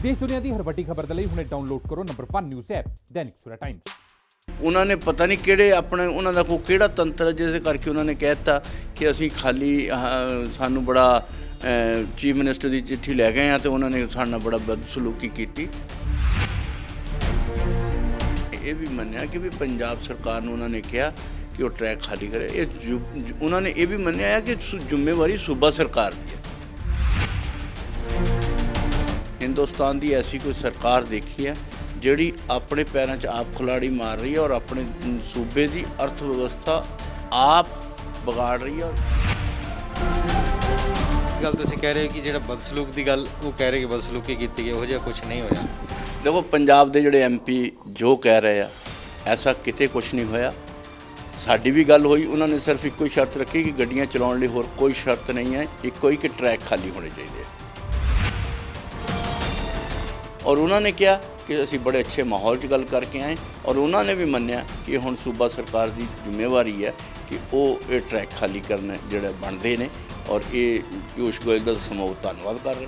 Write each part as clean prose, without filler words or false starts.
देश दुनिया की हर वड्डी खबर के लिए हुणे डाउनलोड करो number 1 news app Dainik Savera times. उन्होंने पता नहीं किहड़े अपने उन्होंने कोई किहड़ा तंत्र जिस करके उन्होंने कह दिता कि असी खाली सानू बड़ा चीफ मिनिस्टर की चिट्ठी लै गए हैं तो उन्होंने साडे नाल बड़ा बदसलूकी की। ये भी मन्निया कि भी पंजाब सरकार ने उन्होंने कहा कि वो ट्रैक खाली करे। ये उन्होंने ये भी मन्निया है कि जिम्मेवारी सूबा सरकार की है। हिंदुस्तान की ऐसी कोई सरकार देखी है जिहड़ी अपने पैरों 'च आप खिलाड़ी मार रही है और अपने सूबे की अर्थव्यवस्था आप बिगाड़ रही है। गल तुसीं कह रहे हो कि जिहड़ा बदसलूक की गल वो कह रहे कि बदसलूकी की गई, उहो जिहा कुछ नहीं होया। देखो पंजाब के जिहड़े MP जो कह रहे हैं ऐसा किते कुछ नहीं होया। साडी भी गल हुई, उन्होंने सिर्फ एको ही शर्त रखी कि गड्डियां चलाउण लई होर कोई शर्त नहीं है, एको ही कि ट्रैक खाली होने चाहिए। और उन्होंने कहा कि असी बड़े अच्छे माहौल च गल करके आए और उन्होंने भी मन्निया कि हुण सूबा सरकार की जिम्मेवारी है कि वो ये ट्रैक खाली करने जोड़े बनते हैं और ये पीयूष गोयल का समूह धन्यवाद कर रहे।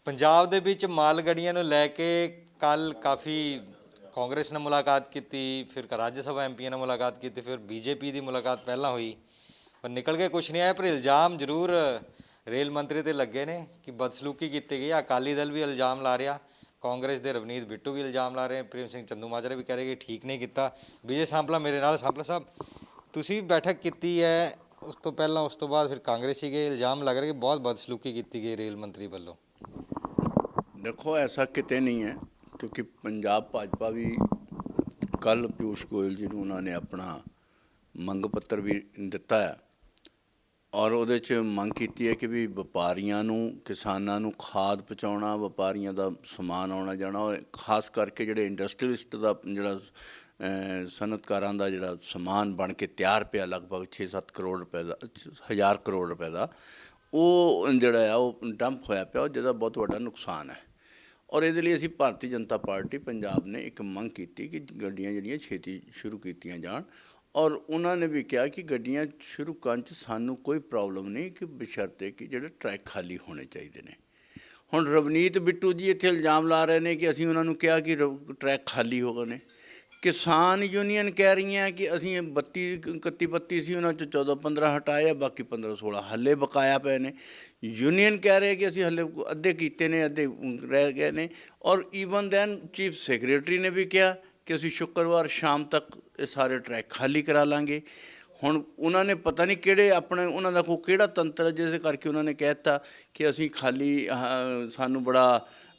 पंजाब दे विच माल गड्डियां नूं लैके कल काफ़ी कांग्रेस ने मुलाकात की, फिर राज्य सभा MPs ने मुलाकात की, फिर BJP की मुलाकात पहला हुई पर निकल के कुछ नहीं आया। पर इल्ज़ाम जरूर रेल मंत्री ते लगे ने कि बदसलूकी की गई। अकाली दल भी इल्ज़ाम ला रहा, कांग्रेस के रवनीत बिट्टू भी इल्ज़ाम ला रहे, प्रेम सिंह चंदूमाजरा भी कह रहे कि ठीक नहीं किया। विजय सांपला मेरे नाल। सांपला साहब तुसीं भी बैठक की है, उस तो पहला उस तो बाद फिर कांग्रेसी के इल्ज़ाम लग रहे कि बहुत बदसलूकी की गई रेल मंत्री वालों। देखो ऐसा किते नहीं है क्योंकि पंजाब भाजपा भी कल पीयूष गोयल जी को उन्होंने अपना मंग पत्र भी दिता है और उहदे च मंग की है कि भी व्यापारियों नूं किसानां नूं खाद पहुँचाउणा, व्यापारियों का समान आउणा जाना और खास करके जिहड़े इंडस्ट्रीलिस्ट का जिहड़ा सनअतकारां दा जिहड़ा समान बन के तैयार पिया लगभग 6-7 करोड़ रुपए का 1000 करोड़ रुपए का वो जिहड़ा है वो डंप होया पिया जिहदा बहुत वड्डा नुकसान है। और इहदे लई असीं भारती जनता पार्टी पंजाब ने एक मंग की कि गड्डियां जिहड़ियां छेती शुरू कीतियां जाण और उन्होंने भी कहा कि गड्डियां शुरू करन च सानू कोई प्रॉब्लम नहीं कि बशर्ते कि जिहड़े ट्रैक खाली होने चाहिए ने। हुण रवनीत बिट्टू जी इत्थे इल्ज़ाम ला रहे हैं कि असीं उन्होंने कहा कि ट्रैक खाली हो गए ने। किसान यूनीयन कह रही हैं कि असीं 32-31 सी उन्हां चों 14-15 हटाए, बाकी 15-16 हले बकाया पे ने। यूनीयन कह रहे हैं कि असीं हले अद्धे कीते ने, अद्धे रह गए ने। और ईवन दैन चीफ सैक्रटरी ने भी कहा कि असीं शुक्रवार शाम तक ये सारे ट्रैक खाली करा लांगे। हुण उन्होंने पता नहीं किहड़े अपने उन्होंने कोई किहड़ा तंत्र जिस करके उन्होंने कह दिता कि असीं खाली सानू बड़ा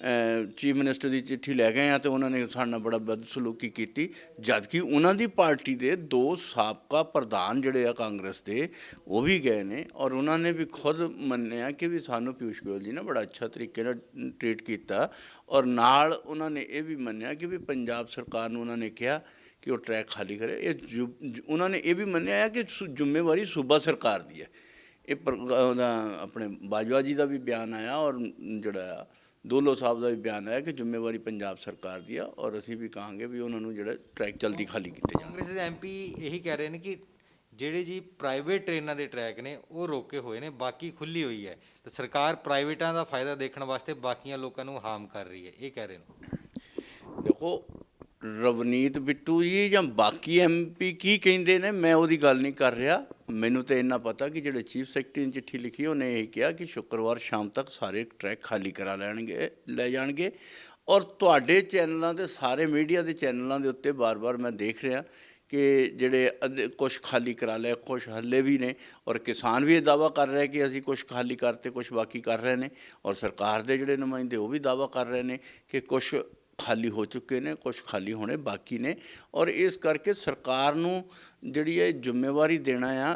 चीफ मिनिस्टर की चिट्ठी लै गए हैं तो उन्होंने साडे नाल बड़ा बदसलूकी की, जबकि उन्होंने पार्टी के 2 साबका प्रधान जिहड़े आ कांग्रेस के वो भी गए ने और उन्होंने भी खुद मन्निया कि भी सानू पीयूष गोयल जी ने बड़ा अच्छा तरीके नाल ट्रीट किया और नाल उन्होंने ये भी मन्निया कि भी पंजाब सरकार नूं उन्होंने कहा कि वो ट्रैक खाली करे। ये उन्होंने ये भी मन्निया है कि जिम्मेवारी सूबा सरकार की है। ये अपने बाजवा जी का भी बयान आया और जोड़ा दोलो साहब का भी बयान आया कि जिम्मेवारी पंजाब सरकार की है और असी भी कहांगे भी उन्होंने जो ट्रैक जल्दी खाली किए जाण। कांग्रेस के MP यही कह रहे हैं कि ਜਿਹੜੇ ਜੀ ਪ੍ਰਾਈਵੇਟ ਟ੍ਰੇਨਾਂ ਦੇ ਟਰੈਕ ਨੇ ਉਹ ਰੋਕੇ ਹੋਏ ਨੇ, ਬਾਕੀ ਖੁੱਲੀ ਹੋਈ ਹੈ ਤੇ ਸਰਕਾਰ ਪ੍ਰਾਈਵੇਟਾਂ ਦਾ ਫਾਇਦਾ ਦੇਖਣ ਵਾਸਤੇ ਬਾਕੀਆਂ ਲੋਕਾਂ ਨੂੰ ਹਾਰਮ ਕਰ ਰਹੀ ਹੈ, ਇਹ ਕਹਿ ਰਹੇ ਨੇ। देखो रवनीत बिट्टू जी ਜਾਂ ਬਾਕੀ MP ਕੀ ਕਹਿੰਦੇ ਨੇ ਮੈਂ ਉਹਦੀ ਗੱਲ ਨਹੀਂ ਕਰ ਰਿਹਾ। ਮੈਨੂੰ ਤਾਂ ਇੰਨਾ ਪਤਾ ਕਿ ਜਿਹੜੇ ਚੀਫ ਸੈਕਟਰੀ ਨੇ ਚਿੱਠੀ ਲਿਖੀ ਉਹਨੇ ਇਹ ਕਿਹਾ ਕਿ ਸ਼ੁੱਕਰਵਾਰ ਸ਼ਾਮ ਤੱਕ ਸਾਰੇ ਟਰੈਕ ਖਾਲੀ ਕਰਾ ਲੈ ਜਾਣਗੇ। ਔਰ ਤੁਹਾਡੇ ਚੈਨਲਾਂ ਦੇ ਸਾਰੇ ਮੀਡੀਆ ਦੇ ਚੈਨਲਾਂ ਦੇ ਉੱਤੇ ਬਾਰ-ਬਾਰ ਮੈਂ ਦੇਖ ਰਿਹਾ कि जिहड़े कुछ खाली करा लिया, कुछ हले भी ने और किसान भी ये दावा कर रहे हैं कि असीं कुछ खाली करते कुछ बाकी कर रहे हैं और सरकार के जिहड़े नुमाइंदे वो भी दावा कर रहे हैं कि कुछ खाली हो चुके ने, कुछ खाली होने बाकी ने। और इस करके सरकार नूं जिहड़ी है जिम्मेवारी देना आ,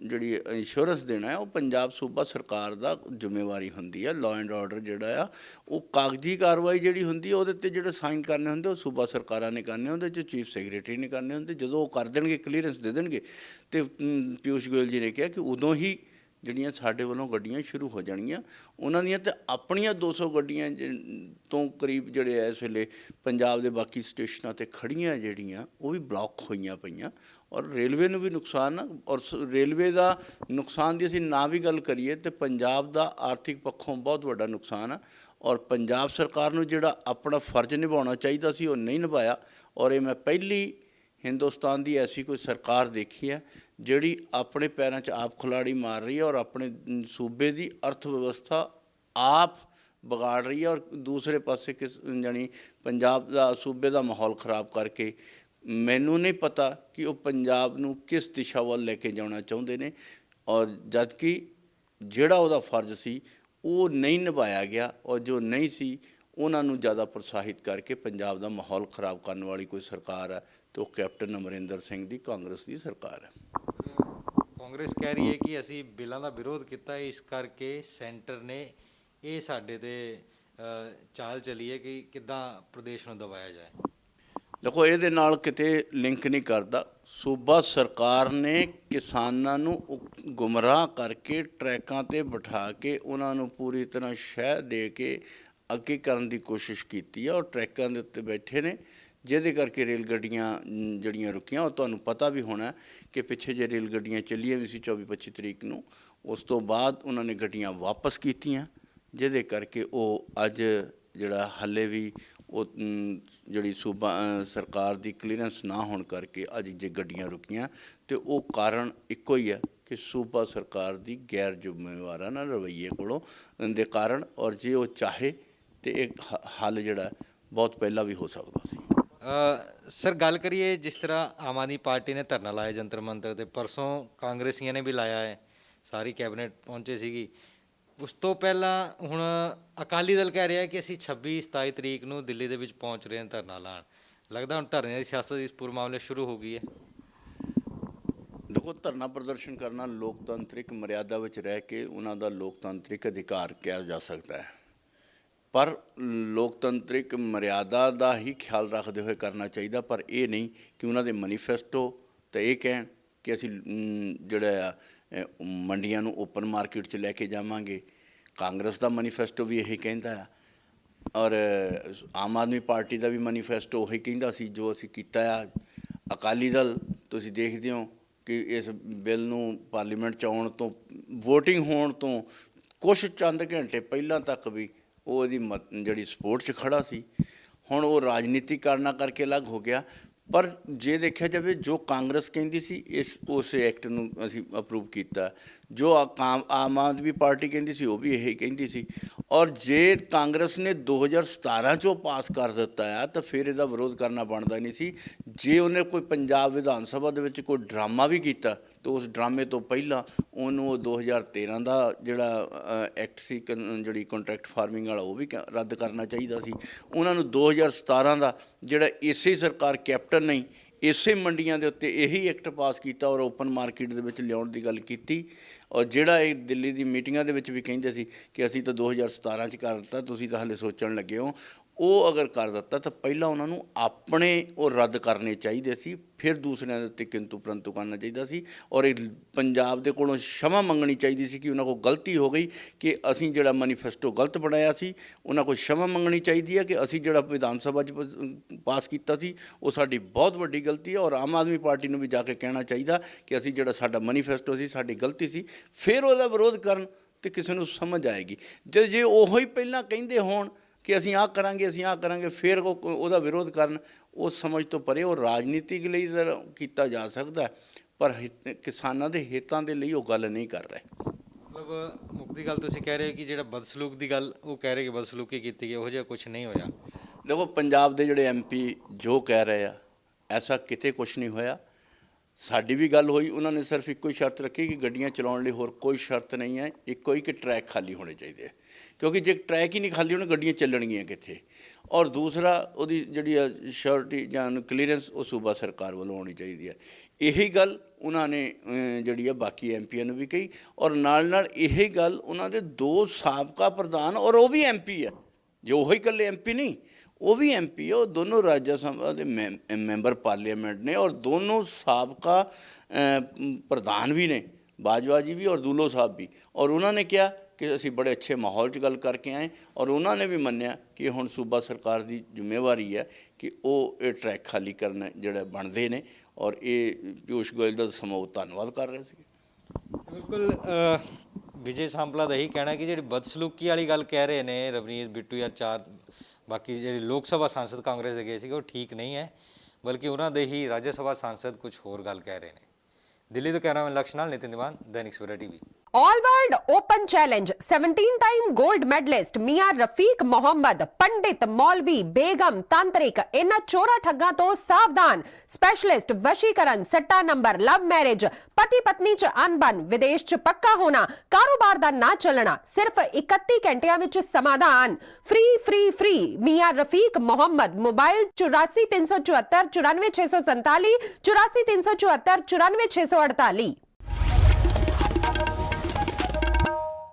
जिहड़ी इंश्योरेंस देना है वो पंजाब सूबा सरकार दा जिम्मेवारी हुंदी है। लॉ एंड ऑर्डर जिहड़ा आ वो कागजी कार्रवाई जिहड़ी हुंदी है उहदे ते जिहड़े साइन करने हुंदे वो सूबा सरकारां ने करने हुंदे, जो चीफ सैक्रटरी ने करने हुंदे। जदों वो कर देणगे क्लीयरेंस दे देणगे ते पीयूष गोयल जी ने कहा कि उदों ही ਜਿਹੜੀਆਂ ਸਾਡੇ ਵੱਲੋਂ ਗੱਡੀਆਂ ਸ਼ੁਰੂ ਹੋ ਜਾਣਗੀਆਂ। ਉਹਨਾਂ ਦੀਆਂ ਤੇ ਆਪਣੀਆਂ 200 ਗੱਡੀਆਂ ਤੋਂ ਕਰੀਬ ਜਿਹੜੇ ਇਸ ਵੇਲੇ ਪੰਜਾਬ ਦੇ ਬਾਕੀ ਸਟੇਸ਼ਨਾਂ 'ਤੇ ਖੜੀਆਂ ਜਿਹੜੀਆਂ ਉਹ ਵੀ ਬਲੌਕ ਹੋਈਆਂ ਪਈਆਂ ਔਰ ਰੇਲਵੇ ਨੂੰ ਵੀ ਨੁਕਸਾਨ ਆ। ਔਰ ਰੇਲਵੇ ਦਾ ਨੁਕਸਾਨ ਦੀ ਅਸੀਂ ਨਾ ਵੀ ਗੱਲ ਕਰੀਏ ਤੇ ਪੰਜਾਬ ਦਾ ਆਰਥਿਕ ਪੱਖੋਂ ਬਹੁਤ ਵੱਡਾ ਨੁਕਸਾਨ ਆ। ਔਰ ਪੰਜਾਬ ਸਰਕਾਰ ਨੂੰ ਜਿਹੜਾ ਆਪਣਾ ਫਰਜ਼ ਨਿਭਾਉਣਾ ਚਾਹੀਦਾ ਸੀ ਉਹ ਨਹੀਂ ਨਿਭਾਇਆ। ਔਰ ਇਹ ਮੈਂ ਪਹਿਲੀ ਹਿੰਦੁਸਤਾਨ ਦੀ ਐਸੀ ਕੋਈ ਸਰਕਾਰ ਦੇਖੀ ਹੈ ਜਿਹੜੀ ਆਪਣੇ ਪੈਰਾਂ 'ਚ ਆਪ ਖਿਲਾੜੀ ਮਾਰ ਰਹੀ ਹੈ ਔਰ ਆਪਣੇ ਸੂਬੇ ਦੀ ਅਰਥ ਵਿਵਸਥਾ ਆਪ ਵਿਗਾੜ ਰਹੀ ਹੈ। ਔਰ ਦੂਸਰੇ ਪਾਸੇ ਜਾਣੀ ਪੰਜਾਬ ਦਾ ਸੂਬੇ ਦਾ ਮਾਹੌਲ ਖ਼ਰਾਬ ਕਰਕੇ ਮੈਨੂੰ ਨਹੀਂ ਪਤਾ ਕਿ ਉਹ ਪੰਜਾਬ ਨੂੰ ਕਿਸ ਦਿਸ਼ਾ ਵੱਲ ਲੈ ਕੇ ਜਾਣਾ ਚਾਹੁੰਦੇ ਨੇ। ਔਰ ਜਦ ਕਿ ਜਿਹੜਾ ਉਹਦਾ ਫਰਜ਼ ਸੀ ਉਹ ਨਹੀਂ ਨਿਭਾਇਆ ਗਿਆ ਔਰ ਜੋ ਨਹੀਂ ਸੀ ਉਹਨਾਂ ਨੂੰ ਜ਼ਿਆਦਾ ਪ੍ਰੋਤਸਾਹਿਤ ਕਰਕੇ ਪੰਜਾਬ ਦਾ ਮਾਹੌਲ ਖ਼ਰਾਬ ਕਰਨ ਵਾਲੀ ਕੋਈ ਸਰਕਾਰ ਹੈ ਤੇ ਉਹ ਕੈਪਟਨ ਅਮਰਿੰਦਰ ਸਿੰਘ ਦੀ ਕਾਂਗਰਸ ਦੀ ਸਰਕਾਰ ਹੈ। ਕਾਂਗਰਸ ਕਹਿ ਰਹੀ ਹੈ ਕਿ ਅਸੀਂ ਬਿੱਲਾਂ ਦਾ ਵਿਰੋਧ ਕੀਤਾ ਇਸ ਕਰਕੇ ਸੈਂਟਰ ਨੇ ਇਹ ਸਾਡੇ ਤੇ ਚਾਲ ਚੱਲੀ ਹੈ ਕਿ ਕਿੱਦਾਂ ਪ੍ਰਦੇਸ਼ ਨੂੰ ਦਬਾਇਆ ਜਾਏ। ਦੇਖੋ ਇਹਦੇ ਨਾਲ ਕਿਤੇ ਲਿੰਕ ਨਹੀਂ ਕਰਦਾ। ਸੂਬਾ ਸਰਕਾਰ ਨੇ ਕਿਸਾਨਾਂ ਨੂੰ ਗੁੰਮਰਾਹ ਕਰਕੇ ਟਰੈਕਾਂ 'ਤੇ ਬਿਠਾ ਕੇ ਉਹਨਾਂ ਨੂੰ ਪੂਰੀ ਤਰ੍ਹਾਂ ਸ਼ਹਿ ਦੇ ਕੇ ਅੱਗੇ ਕਰਨ ਦੀ ਕੋਸ਼ਿਸ਼ ਕੀਤੀ ਹੈ ਔਰ ਟਰੈਕਾਂ ਦੇ ਉੱਤੇ ਬੈਠੇ ਨੇ, ਜਿਹਦੇ ਕਰਕੇ ਰੇਲ ਗੱਡੀਆਂ ਜਿਹੜੀਆਂ ਰੁਕੀਆਂ। ਔਰ ਤੁਹਾਨੂੰ ਪਤਾ ਵੀ ਹੋਣਾ ਕਿ ਪਿੱਛੇ ਜੇ ਰੇਲ ਗੱਡੀਆਂ ਚੱਲੀਆਂ ਵੀ ਸੀ 24-25 ਤਰੀਕ ਨੂੰ, ਉਸ ਤੋਂ ਬਾਅਦ ਉਹਨਾਂ ਨੇ ਗੱਡੀਆਂ ਵਾਪਸ ਕੀਤੀਆਂ, ਜਿਹਦੇ ਕਰਕੇ ਉਹ ਅੱਜ ਜਿਹੜਾ ਹਾਲੇ ਵੀ ਉਹ ਜਿਹੜੀ ਸੂਬਾ ਸਰਕਾਰ ਦੀ ਕਲੀਅਰੈਂਸ ਨਾ ਹੋਣ ਕਰਕੇ ਅੱਜ ਜੇ ਗੱਡੀਆਂ ਰੁਕੀਆਂ ਤੇ ਉਹ ਕਾਰਨ ਇੱਕੋ ਹੀ ਹੈ ਕਿ ਸੂਬਾ ਸਰਕਾਰ ਦੀ ਗੈਰ ਜ਼ਿੰਮੇਵਾਰਾਨਾ ਰਵੱਈਏ ਕੋਲੋਂ ਦੇ ਕਾਰਨ। ਔਰ ਜੇ ਉਹ ਚਾਹੇ ਤੇ ਇਹ ਹੱਲ ਜਿਹੜਾ ਬਹੁਤ ਪਹਿਲਾਂ ਵੀ ਹੋ ਸਕਦਾ ਸੀ। ਸਰ ਗੱਲ ਕਰੀਏ ਜਿਸ ਤਰ੍ਹਾਂ ਆਮ ਆਦਮੀ ਪਾਰਟੀ ਨੇ ਧਰਨਾ ਲਾਇਆ ਜੰਤਰ ਮੰਤਰ ਤੇ, ਪਰਸੋਂ ਕਾਂਗਰਸੀਆਂ ਨੇ ਵੀ ਲਾਇਆ ਹੈ, ਸਾਰੀ ਕੈਬਨਿਟ ਪਹੁੰਚੇ ਸੀਗੀ। ਉਸ ਤੋਂ ਪਹਿਲਾਂ ਹੁਣ ਅਕਾਲੀ ਦਲ ਕਹਿ ਰਿਹਾ ਕਿ ਅਸੀਂ 26-27 ਤਰੀਕ ਨੂੰ ਦਿੱਲੀ ਦੇ ਵਿੱਚ ਪਹੁੰਚ ਰਹੇ ਹਾਂ ਧਰਨਾ ਲਾਉਣ। ਲੱਗਦਾ ਹੁਣ ਧਰਨੇ ਦੀ ਸਿਆਸਤ ਇਸ ਪੂਰੇ ਮਾਮਲੇ ਸ਼ੁਰੂ ਹੋ ਗਈ ਹੈ। ਦੇਖੋ ਧਰਨਾ ਪ੍ਰਦਰਸ਼ਨ ਕਰਨਾ ਲੋਕਤੰਤਰਿਕ ਮਰਿਆਦਾ ਵਿੱਚ ਰਹਿ ਕੇ ਉਹਨਾਂ ਦਾ ਲੋਕਤੰਤਰਿਕ ਅਧਿਕਾਰ ਕਿਹਾ ਜਾ ਸਕਦਾ ਹੈ, ਪਰ ਲੋਕਤੰਤਰਿਕ ਮਰਿਆਦਾ ਦਾ ਹੀ ਖਿਆਲ ਰੱਖਦੇ ਹੋਏ ਕਰਨਾ ਚਾਹੀਦਾ। ਪਰ ਇਹ ਨਹੀਂ ਕਿ ਉਹਨਾਂ ਦੇ ਮੈਨੀਫੈਸਟੋ ਤਾਂ ਇਹ ਕਹਿਣ ਕਿ ਅਸੀਂ ਜਿਹੜਾ ਮੰਡੀਆਂ ਨੂੰ ਓਪਨ ਮਾਰਕੀਟ 'ਚ ਲੈ ਕੇ ਜਾਵਾਂਗੇ। ਕਾਂਗਰਸ ਦਾ ਮੈਨੀਫੈਸਟੋ ਵੀ ਇਹੀ ਕਹਿੰਦਾ ਆ ਔਰ ਆਮ ਆਦਮੀ ਪਾਰਟੀ ਦਾ ਵੀ ਮੈਨੀਫੈਸਟੋ ਉਹੀ ਕਹਿੰਦਾ ਸੀ ਜੋ ਅਸੀਂ ਕੀਤਾ ਆ। ਅਕਾਲੀ ਦਲ ਤੁਸੀਂ ਦੇਖਦੇ ਹੋ ਕਿ ਇਸ ਬਿੱਲ ਨੂੰ ਪਾਰਲੀਮੈਂਟ 'ਚ ਆਉਣ ਤੋਂ, ਵੋਟਿੰਗ ਹੋਣ ਤੋਂ ਕੁਛ ਚੰਦ ਘੰਟੇ ਪਹਿਲਾਂ ਤੱਕ ਵੀ ਉਹ ਇਹਦੀ ਜਿਹੜੀ ਸਪੋਰਟ 'ਚ ਖੜ੍ਹਾ ਸੀ। ਹੁਣ ਉਹ ਰਾਜਨੀਤੀ ਕਰਨਾ ਕਰਕੇ ਅਲੱਗ ਹੋ ਗਿਆ। ਪਰ ਜੇ ਦੇਖਿਆ ਜਾਵੇ ਜੋ ਕਾਂਗਰਸ ਕਹਿੰਦੀ ਸੀ ਉਸ ਐਕਟ ਨੂੰ ਅਸੀਂ ਅਪਰੂਵ ਕੀਤਾ, ਜੋ ਆਮ ਆਦਮੀ ਪਾਰਟੀ ਕਹਿੰਦੀ ਸੀ ਉਹ ਵੀ ਇਹੀ ਕਹਿੰਦੀ ਸੀ। ਔਰ ਜੇ ਕਾਂਗਰਸ ਨੇ 2017 'ਚ ਉਹ ਪਾਸ ਕਰ ਦਿੱਤਾ ਆ ਤਾਂ ਫਿਰ ਇਹਦਾ ਵਿਰੋਧ ਕਰਨਾ ਬਣਦਾ ਨਹੀਂ ਸੀ। ਜੇ ਉਹਨੇ ਕੋਈ ਪੰਜਾਬ ਵਿਧਾਨ ਸਭਾ ਦੇ ਵਿੱਚ ਕੋਈ ਡਰਾਮਾ ਵੀ ਕੀਤਾ ਤਾਂ ਉਸ ਡਰਾਮੇ ਤੋਂ ਪਹਿਲਾਂ ਉਹਨੂੰ ਉਹ 2013 ਦਾ ਜਿਹੜਾ ਐਕਟ ਸੀ ਜਿਹੜੀ ਕੰਟਰੈਕਟ ਫਾਰਮਿੰਗ ਵਾਲਾ ਉਹ ਵੀ ਰੱਦ ਕਰਨਾ ਚਾਹੀਦਾ ਸੀ। ਉਹਨਾਂ ਨੂੰ 2017 ਦਾ ਜਿਹੜਾ ਇਸੇ ਸਰਕਾਰ ਕੈਪਟਨ ਨਹੀਂ ਇਸੇ ਮੰਡੀਆਂ ਦੇ ਉੱਤੇ ਇਹੀ ਐਕਟ ਪਾਸ ਕੀਤਾ ਔਰ ਓਪਨ ਮਾਰਕੀਟ ਦੇ ਵਿੱਚ ਲਿਆਉਣ ਦੀ ਗੱਲ ਕੀਤੀ। ਔਰ ਜਿਹੜਾ ਇਹ ਦਿੱਲੀ ਦੀ ਮੀਟਿੰਗਾਂ ਦੇ ਵਿੱਚ ਵੀ ਕਹਿੰਦੇ ਸੀ ਕਿ ਅਸੀਂ ਤਾਂ 2017 'ਚ ਕਰ ਦਿੱਤਾ, ਤੁਸੀਂ ਤਾਂ ਹਾਲੇ ਸੋਚਣ ਲੱਗੇ ਹੋ। ਉਹ ਅਗਰ ਕਰ ਦਿੱਤਾ ਤਾਂ ਪਹਿਲਾਂ ਉਹਨਾਂ ਨੂੰ ਆਪਣੇ ਉਹ ਰੱਦ ਕਰਨੇ ਚਾਹੀਦੇ ਸੀ, ਫਿਰ ਦੂਸਰਿਆਂ ਦੇ ਉੱਤੇ ਕਿੰਤੂ ਪਰੰਤੂ ਕਰਨਾ ਚਾਹੀਦਾ ਸੀ। ਔਰ ਇਹ ਪੰਜਾਬ ਦੇ ਕੋਲੋਂ क्षमा ਮੰਗਣੀ ਚਾਹੀਦੀ ਸੀ ਕਿ ਉਹਨਾਂ ਕੋਲ ਗਲਤੀ ਹੋ ਗਈ ਕਿ ਅਸੀਂ ਜਿਹੜਾ ਮੈਨੀਫੈਸਟੋ ਗਲਤ ਬਣਾਇਆ ਸੀ। ਉਹਨਾਂ ਕੋਲ क्षमा ਮੰਗਣੀ ਚਾਹੀਦੀ ਹੈ ਕਿ ਅਸੀਂ ਜਿਹੜਾ ਵਿਧਾਨ ਸਭਾ 'ਚ ਪਾਸ ਕੀਤਾ ਸੀ ਉਹ ਸਾਡੀ ਬਹੁਤ ਵੱਡੀ ਗਲਤੀ ਹੈ। ਔਰ ਆਮ ਆਦਮੀ ਪਾਰਟੀ ਨੂੰ ਵੀ ਜਾ ਕੇ ਕਹਿਣਾ ਚਾਹੀਦਾ ਕਿ ਅਸੀਂ ਜਿਹੜਾ ਸਾਡਾ ਮੈਨੀਫੈਸਟੋ ਸੀ ਸਾਡੀ ਗਲਤੀ ਸੀ, ਫਿਰ ਉਹਦਾ ਵਿਰੋਧ ਕਰਨ ਤੇ ਕਿਸੇ ਨੂੰ ਸਮਝ ਆਏਗੀ। ਜੇ ਉਹੀ ਪਹਿਲਾਂ ਕਹਿੰਦੇ ਹੋਣ ਕਿ ਅਸੀਂ ਆਹ ਕਰਾਂਗੇ ਫਿਰ ਉਹਦਾ ਵਿਰੋਧ ਕਰਨ, ਉਹ ਸਮਝ ਤੋਂ ਪਰੇ। ਉਹ ਰਾਜਨੀਤਿਕ ਲਈ ਤਾਂ ਕੀਤਾ ਜਾ ਸਕਦਾ ਪਰ ਕਿਸਾਨਾਂ ਦੇ ਹਿੱਤਾਂ ਦੇ ਲਈ ਉਹ ਗੱਲ ਨਹੀਂ ਕਰ ਰਹੇ। ਮਤਲਬ ਮੁੱਖ ਦੀ ਗੱਲ ਤੁਸੀਂ ਕਹਿ ਰਹੇ ਕਿ ਜਿਹੜਾ ਬਦਸਲੂਕ ਦੀ ਗੱਲ ਉਹ ਕਹਿ ਰਹੇ ਕਿ ਬਦਸਲੂਕੀ ਕੀਤੀ ਗਈ, ਉਹੋ ਜਿਹਾ ਕੁਛ ਨਹੀਂ ਹੋਇਆ। ਦੇਖੋ ਪੰਜਾਬ ਦੇ ਜਿਹੜੇ MP ਜੋ ਕਹਿ ਰਹੇ ਆ ਐਸਾ ਕਿਤੇ ਕੁਛ ਨਹੀਂ ਹੋਇਆ। ਸਾਡੀ ਵੀ ਗੱਲ ਹੋਈ, ਉਹਨਾਂ ਨੇ ਸਿਰਫ ਇੱਕੋ ਹੀ ਸ਼ਰਤ ਰੱਖੀ ਕਿ ਗੱਡੀਆਂ ਚਲਾਉਣ ਲਈ ਹੋਰ ਕੋਈ ਸ਼ਰਤ ਨਹੀਂ ਹੈ, ਇੱਕੋ ਹੀ ਕਿ ਟਰੈਕ ਖਾਲੀ ਹੋਣੇ ਚਾਹੀਦੇ ਆ, ਕਿਉਂਕਿ ਜੇ ਟਰੈਕ ਹੀ ਨਹੀਂ ਖਾਲੀ ਹੋਣੇ ਗੱਡੀਆਂ ਚੱਲਣਗੀਆਂ ਕਿੱਥੇ। ਔਰ ਦੂਸਰਾ ਉਹਦੀ ਜਿਹੜੀ ਸ਼ੋਰਟੀ ਜਾਂ ਕਲੀਅਰੈਂਸ ਉਹ ਸੂਬਾ ਸਰਕਾਰ ਵੱਲੋਂ ਹੋਣੀ ਚਾਹੀਦੀ ਹੈ। ਇਹੀ ਗੱਲ ਉਹਨਾਂ ਨੇ ਜਿਹੜੀ ਆ ਬਾਕੀ MPਆਂ ਨੂੰ ਵੀ ਕਹੀ। ਔਰ ਨਾਲ ਇਹ ਗੱਲ ਉਹਨਾਂ ਦੇ 2 ਸਾਬਕਾ ਪ੍ਰਧਾਨ ਔਰ ਉਹ ਵੀ MP ਆ, ਜੋ ਉਹੀ ਇਕੱਲੇ MP ਨਹੀਂ ਉਹ ਵੀ MP ਆ, ਉਹ ਦੋਨੋਂ ਰਾਜ ਸਭਾ ਦੇ ਮੈਂਬਰ ਪਾਰਲੀਮੈਂਟ ਨੇ ਔਰ ਦੋਨੋਂ ਸਾਬਕਾ ਪ੍ਰਧਾਨ ਵੀ ਨੇ, ਬਾਜਵਾ ਜੀ ਵੀ ਔਰ ਦੁੱਲੋ ਸਾਹਿਬ ਵੀ। ਔਰ ਉਹਨਾਂ ਨੇ ਕਿਹਾ ਕਿ ਅਸੀਂ ਬੜੇ ਅੱਛੇ ਮਾਹੌਲ 'ਚ ਗੱਲ ਕਰਕੇ ਆਏ ਔਰ ਉਹਨਾਂ ਨੇ ਵੀ ਮੰਨਿਆ ਕਿ ਹੁਣ ਸੂਬਾ ਸਰਕਾਰ ਦੀ ਜ਼ਿੰਮੇਵਾਰੀ ਹੈ ਕਿ ਉਹ ਇਹ ਟਰੈਕ ਖਾਲੀ ਕਰਨ ਜਿਹੜੇ ਬਣਦੇ ਨੇ ਔਰ ਇਹ ਪਿਊਸ਼ ਗੋਇਲ ਦਾ ਸਮਾਂ ਉਹ ਧੰਨਵਾਦ ਕਰ ਰਹੇ ਸੀ। ਬਿਲਕੁਲ ਵਿਜੇ ਸਾਂਪਲਾ ਦਾ ਇਹੀ ਕਹਿਣਾ ਕਿ ਜਿਹੜੀ ਬਦਸਲੂਕੀ ਵਾਲੀ ਗੱਲ ਕਹਿ ਰਹੇ ਨੇ ਰਵਨੀਤ ਬਿੱਟੂ ਜਾਂ ਚਾਰ ਬਾਕੀ ਜਿਹੜੇ ਲੋਕ ਸਭਾ ਸਾਂਸਦ ਕਾਂਗਰਸ ਦੇ ਗਏ ਸੀਗੇ ਉਹ ਠੀਕ ਨਹੀਂ ਹੈ, ਬਲਕਿ ਉਹਨਾਂ ਦੇ ਹੀ ਰਾਜ ਸਭਾ ਸਾਂਸਦ ਕੁਝ ਹੋਰ ਗੱਲ ਕਹਿ ਰਹੇ ਨੇ। ਦਿੱਲੀ ਤੋਂ ਕੈਮਰਾਮੈਨ ਲਕਸ਼ ਨਾਲ ਨਿਤਿਨ ਦੀਵਾਨ, Dainik Savera TV. All World Open Challenge 17-time gold medalist Mia Rafiq Mohammed, पंडित मौलवी बेगम तांत्रिक इन्हां चोरा ठग्गां तो सावधान। स्पेशलिस्ट वशीकरण, सट्टा नंबर, लव मैरिज, पति पत्नी च अनबन, विदेश च पक्का होना, कारोबार दा ना चलना, सिर्फ 31 घंटियां विच समाधान। फ्री फ्री फ्री मिया रफीक मोहम्मद। मोबाइल 84 374 94 647 84 374 94 648।